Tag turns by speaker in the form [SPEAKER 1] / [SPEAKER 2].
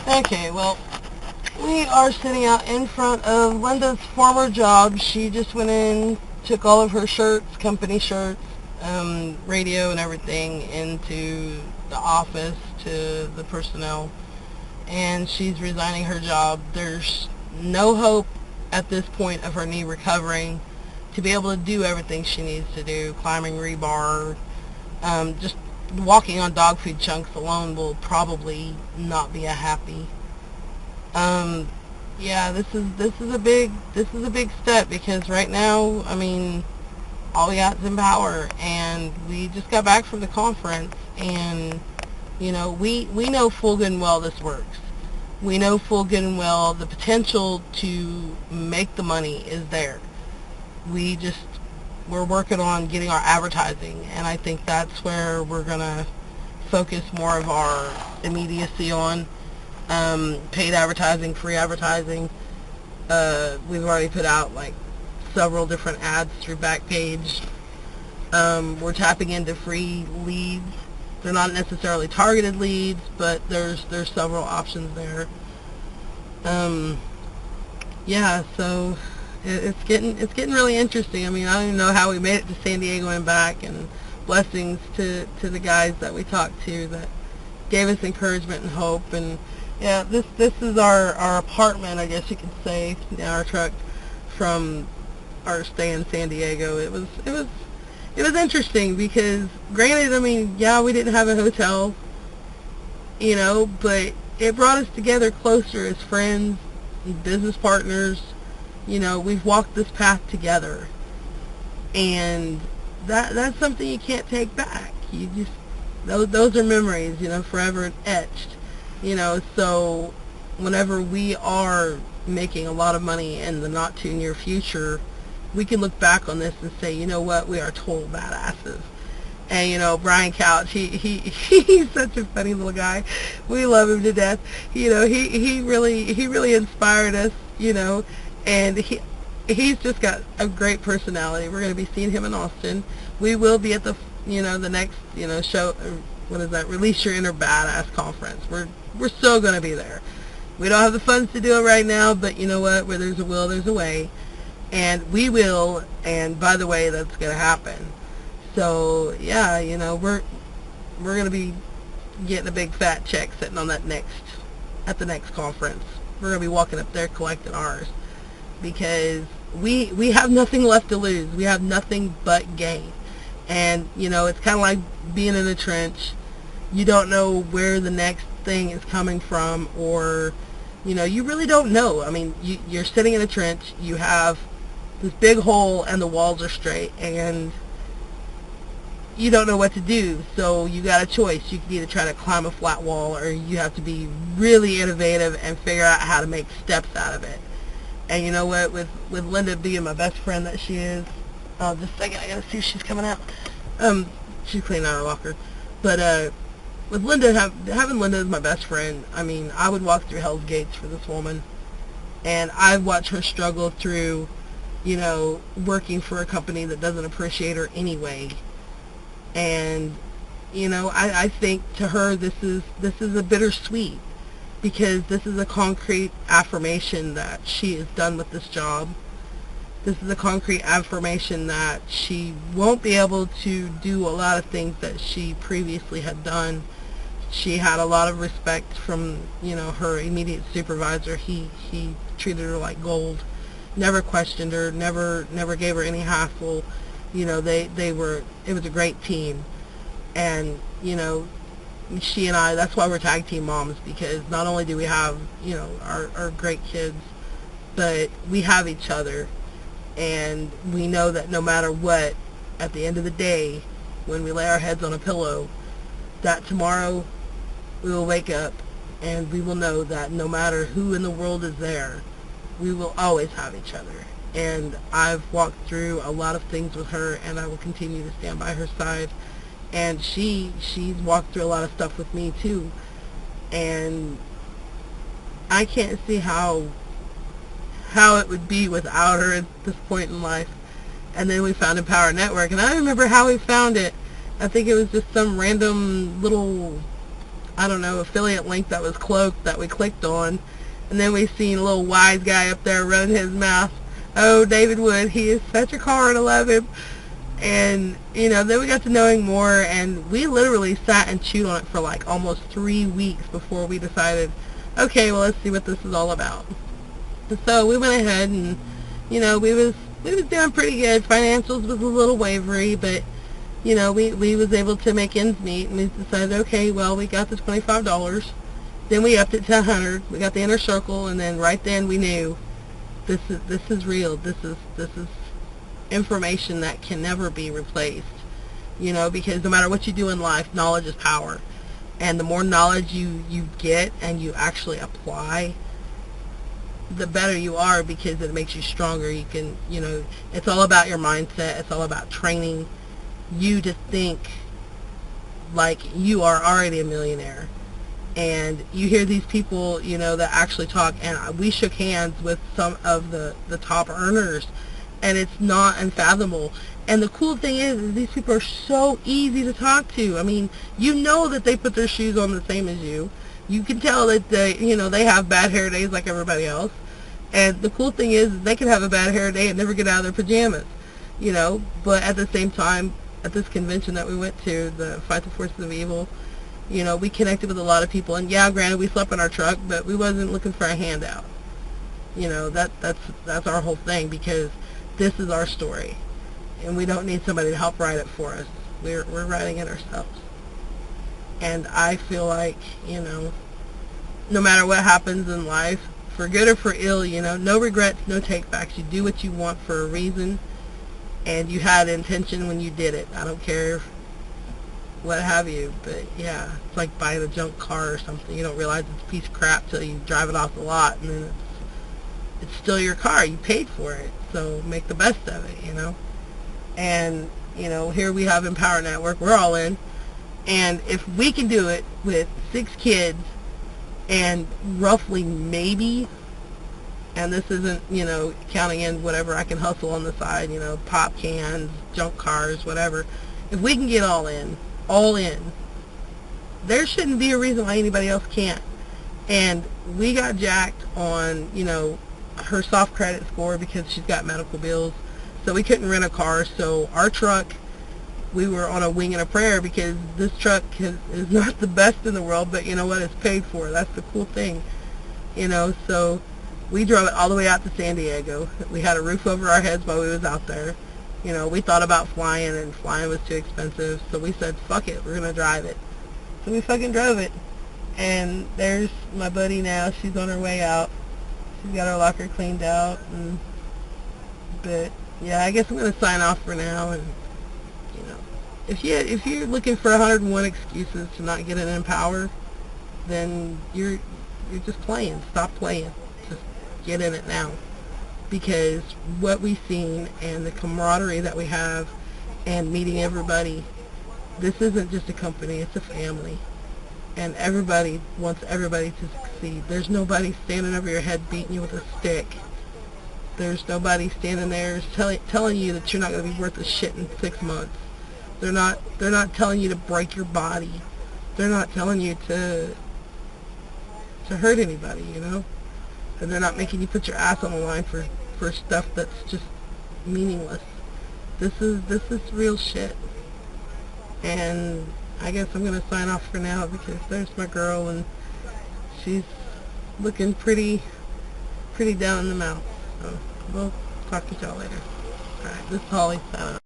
[SPEAKER 1] Okay, well, we are sitting out in front of Linda's former job. She just went in, took all of her shirts, company shirts, radio and everything into the office to the personnel, and she's resigning her job. There's no hope at this point of her knee recovering to be able to do everything she needs to do, climbing rebar, just walking on dog food chunks alone will probably not be a happy. Um, yeah, this is a big step, because right now, I mean, all we got is Empower, and we just got back from the conference, and we know full good and well this works. We know full good and well the potential to make the money is there. We just we're working on getting our advertising, and I think that's where we're gonna focus more of our immediacy on. Paid advertising, free advertising. We've already put out like several different ads through Backpage. We're tapping into free leads. They're not necessarily targeted leads, but there's several options there. Yeah, so it's getting really interesting. I mean, I don't even know how we made it to San Diego and back, and blessings to the guys that we talked to that gave us encouragement and hope. And yeah, this is our apartment, I guess you could say, our truck from our stay in San Diego. It was interesting because, granted, I mean, yeah, we didn't have a hotel, but it brought us together closer as friends, business partners. We've walked this path together, and that's something you can't take back. You just those are memories, forever etched. So whenever we are making a lot of money in the not too near future, we can look back on this and say, you know what, we are total badasses. And Brian Couch, he's such a funny little guy. We love him to death. He really inspired us. And he's just got a great personality. We're going to be seeing him in Austin. We will be at the the next show. What is that? Release Your Inner Badass conference. We're still going to be there. We don't have the funds to do it right now, but you know what? Where there's a will, there's a way. And we will, and by the way, that's going to happen. So, yeah, we're going to be getting a big fat check sitting on at the next conference. We're going to be walking up there collecting ours, because we have nothing left to lose. We have nothing but gain. And, it's kind of like being in a trench. You don't know where the next thing is coming from, or, you really don't know. I mean, you're sitting in a trench, you have this big hole and the walls are straight, and you don't know what to do. So you got a choice. You can either try to climb a flat wall, or you have to be really innovative and figure out how to make steps out of it. And you know what, with Linda being my best friend that she is, just a second, I gotta see if she's coming out. She's cleaning out her locker. But with Linda, having Linda as my best friend, I mean, I would walk through hell's gates for this woman. And I've watched her struggle through, working for a company that doesn't appreciate her anyway. And, I think to her this is a bittersweet, because this is a concrete affirmation that she is done with this job. This is a concrete affirmation that she won't be able to do a lot of things that she previously had done. She had a lot of respect from, her immediate supervisor. He treated her like gold, never questioned her, never gave her any hassle. It was a great team. And, she and I, that's why we're tag team moms, because not only do we have, our great kids, but we have each other. And we know that no matter what, at the end of the day, when we lay our heads on a pillow, that tomorrow we will wake up and we will know that no matter who in the world is there, we will always have each other. And I've walked through a lot of things with her, and I will continue to stand by her side. And she's walked through a lot of stuff with me too. And I can't see how it would be without her at this point in life. And then we found Empower Network, and I don't remember how we found it. I think it was just some random little I don't know, affiliate link that was cloaked that we clicked on. And then we seen a little wise guy up there running his mouth. Oh, David Wood, he is such a card, I love him. And, you know, then we got to know him more, and we literally sat and chewed on it for like almost 3 weeks before we decided, okay, well, let's see what this is all about. And so we went ahead and, you know, we was doing pretty good. Financials was a little wavery, but, you know, we was able to make ends meet, and we decided, okay, well, we got the $25. Then we upped it to $100. We got the inner circle, and then right then we knew this is real. This is information that can never be replaced. You know, because no matter what you do in life, knowledge is power. And the more knowledge you get and you actually apply, the better you are, because it makes you stronger. You can, you know, it's all about your mindset. It's all about training you to think like you are already a millionaire. And you hear these people, you know, that actually talk, and we shook hands with some of the top earners, and it's not unfathomable. And the cool thing is these people are so easy to talk to. I mean, you know that they put their shoes on the same as you. You can tell that they, you know, they have bad hair days like everybody else. And the cool thing is they can have a bad hair day and never get out of their pajamas, you know. But at the same time, at this convention that we went to, the Fight the Forces of Evil, you know, we connected with a lot of people. And yeah, granted, we slept in our truck, but we wasn't looking for a handout. You know, that's our whole thing, because this is our story, and we don't need somebody to help write it for us. We're writing it ourselves. And I feel like, you know, no matter what happens in life, for good or for ill, you know, no regrets, no takebacks. You do what you want for a reason, and you had intention when you did it. I don't care what have you, but yeah, it's like buying a junk car or something. You don't realize it's a piece of crap till you drive it off the lot, and then it's still your car. You paid for it, so make the best of it, you know. And, you know, here we have Empower Network. We're all in. And if we can do it with 6 kids and roughly maybe, and this isn't, you know, counting in whatever I can hustle on the side, you know, pop cans, junk cars, whatever. If we can get all in, there shouldn't be a reason why anybody else can't. And we got jacked on, you know, her soft credit score because she's got medical bills. So we couldn't rent a car. So our truck, we were on a wing and a prayer, because this truck is not the best in the world, but you know what? It's paid for. That's the cool thing. You know, so we drove it all the way out to San Diego. We had a roof over our heads while we was out there. You know, we thought about flying, and flying was too expensive. So we said, fuck it, we're going to drive it. So we fucking drove it. And there's my buddy now. She's on her way out. She's got her locker cleaned out. But yeah, I guess I'm going to sign off for now. And, you know, if you're looking for 101 excuses to not get an Empower, then you're just playing. Stop playing. Just get in it now. Because what we've seen, and the camaraderie that we have, and meeting everybody, this isn't just a company, it's a family. And everybody wants everybody to succeed. There's nobody standing over your head beating you with a stick. There's nobody standing there telling you that you're not going to be worth a shit in 6 months. They're not telling you to break your body. They're not telling you to hurt anybody, you know? And they're not making you put your ass on the line for stuff that's just meaningless. This is real shit. And I guess I'm going to sign off for now, because there's my girl, and she's looking pretty down in the mouth. So we'll talk to y'all later. Alright, this is Holly. Signing off.